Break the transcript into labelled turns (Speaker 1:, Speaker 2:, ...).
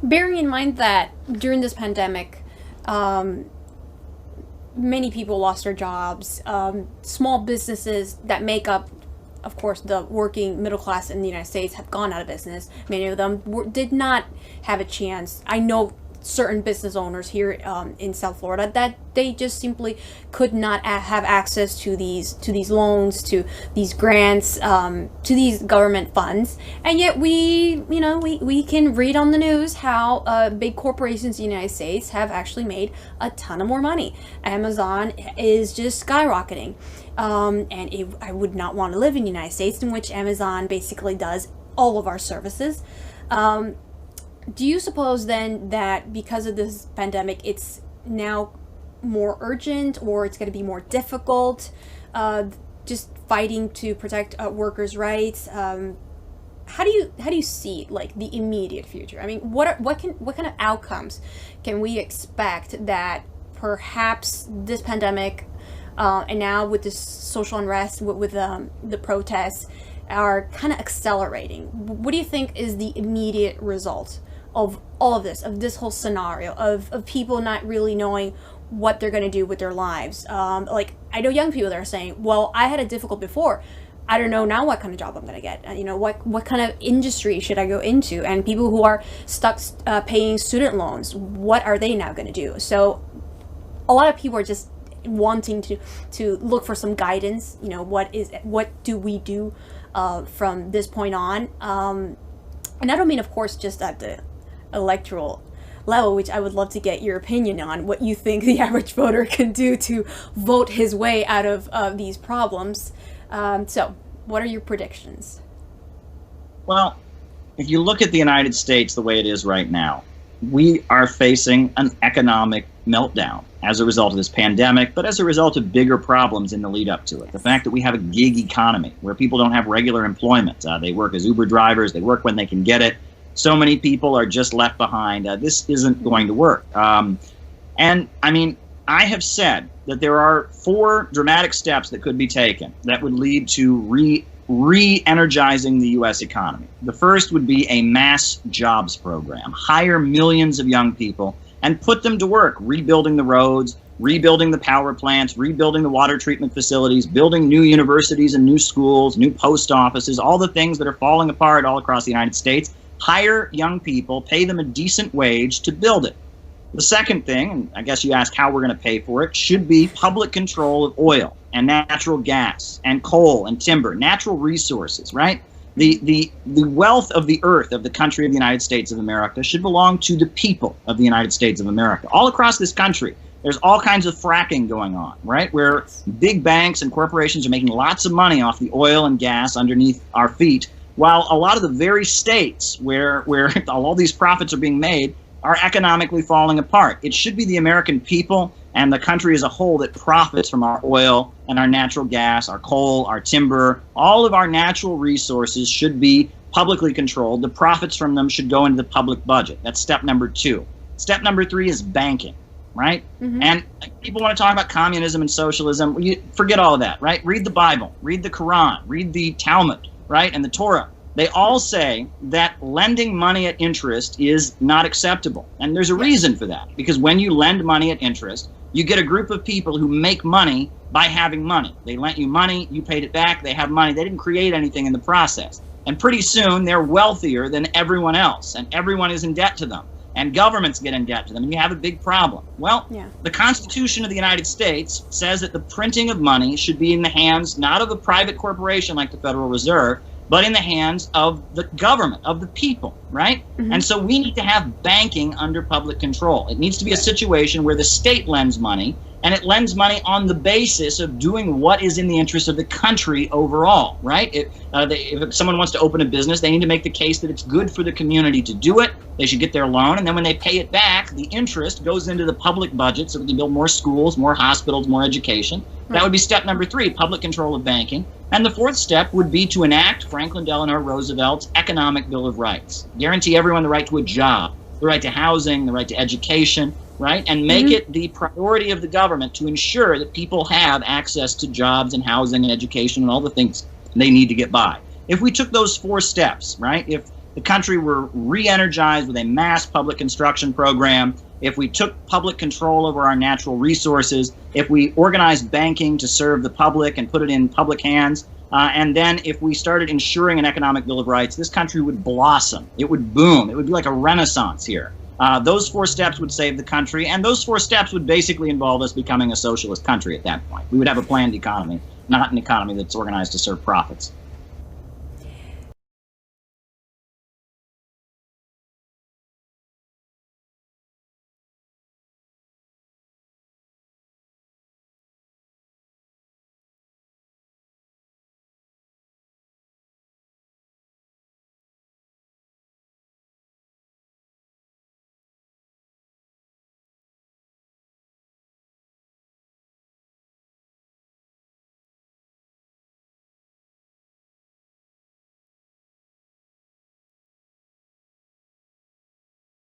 Speaker 1: bearing in mind that during this pandemic, many people lost their jobs. Small businesses that make up, of course, the working middle class in the United States have gone out of business. Many of them did not have a chance. I know certain business owners here in South Florida that they just simply could not have access to these loans, to these grants, to these government funds. And yet we can read on the news how big corporations in the United States have actually made a ton of more money. Amazon is just skyrocketing. I would not want to live in the United States, in which Amazon basically does all of our services. Do you suppose then that because of this pandemic, it's now more urgent, or it's going to be more difficult, just fighting to protect workers' rights? How do you see like the immediate future? I mean, what kind of outcomes can we expect that perhaps this pandemic and now with this social unrest, with the protests, are kind of accelerating? What do you think is the immediate result of all of this whole scenario of people not really knowing what they're going to do with their lives? Like, I know young people that are saying, well, I had it difficult before, I don't know now what kind of job I'm going to get. What kind of industry should I go into? And people who are stuck paying student loans, what are they now going to do? So a lot of people are just wanting to look for some guidance. What do we do from this point on? And I don't mean, of course, just at the electoral level, which I would love to get your opinion on, what you think the average voter can do to vote his way out of these problems. So what are your predictions?
Speaker 2: Well, if you look at the United States the way it is right now, we are facing an economic meltdown as a result of this pandemic, but as a result of bigger problems in the lead up to it. The fact that we have a gig economy where people don't have regular employment. They work as Uber drivers. They work when they can get it. So many people are just left behind. This isn't going to work. And I mean, I have said that there are 4 dramatic steps that could be taken that would lead to re-energizing the U.S. economy. The first would be a mass jobs program. Hire millions of young people and put them to work, rebuilding the roads, rebuilding the power plants, rebuilding the water treatment facilities, building new universities and new schools, new post offices, all the things that are falling apart all across the United States. Hire young people, pay them a decent wage to build it. The second thing, and I guess you ask how we're going to pay for it, should be public control of oil and natural gas and coal and timber, natural resources, right? The wealth of the earth of the country of the United States of America should belong to the people of the United States of America. All across this country, there's all kinds of fracking going on, right? Where big banks and corporations are making lots of money off the oil and gas underneath our feet, while a lot of the very states where all these profits are being made are economically falling apart. It should be the American people and the country as a whole that profits from our oil and our natural gas, our coal, our timber. All of our natural resources should be publicly controlled. The profits from them should go into the public budget. That's step number 2. Step number 3 is banking, right? Mm-hmm. And people want to talk about communism and socialism. You forget all of that, right? Read the Bible, read the Quran, read the Talmud, right, and the Torah. They all say that lending money at interest is not acceptable. And there's a reason for that. Because when you lend money at interest, you get a group of people who make money by having money. They lent you money, you paid it back, they have money. They didn't create anything in the process. And pretty soon they're wealthier than everyone else. And everyone is in debt to them. And governments get in debt to them. And you have a big problem. Well, the Constitution of the United States says that the printing of money should be in the hands not of a private corporation like the Federal Reserve, but in the hands of the government, of the people, right? Mm-hmm. And so we need to have banking under public control. It needs to be a situation where the state lends money, and it lends money on the basis of doing what is in the interest of the country overall, right? If someone wants to open a business, they need to make the case that it's good for the community to do it. They should get their loan, and then when they pay it back, the interest goes into the public budget so we can build more schools, more hospitals, more education. Right. That would be step number 3, public control of banking. And the 4th step would be to enact Franklin Delano Roosevelt's Economic Bill of Rights. Guarantee everyone the right to a job, the right to housing, the right to education, right? And make it the priority of the government to ensure that people have access to jobs and housing and education and all the things they need to get by. If we took those 4 steps, right? If the country were re-energized with a mass public construction program, if we took public control over our natural resources, if we organized banking to serve the public and put it in public hands, and then if we started ensuring an economic Bill of Rights, this country would blossom. It would boom. It would be like a renaissance here. Those 4 steps would save the country, and those 4 steps would basically involve us becoming a socialist country at that point. We would have a planned economy, not an economy that's organized to serve profits.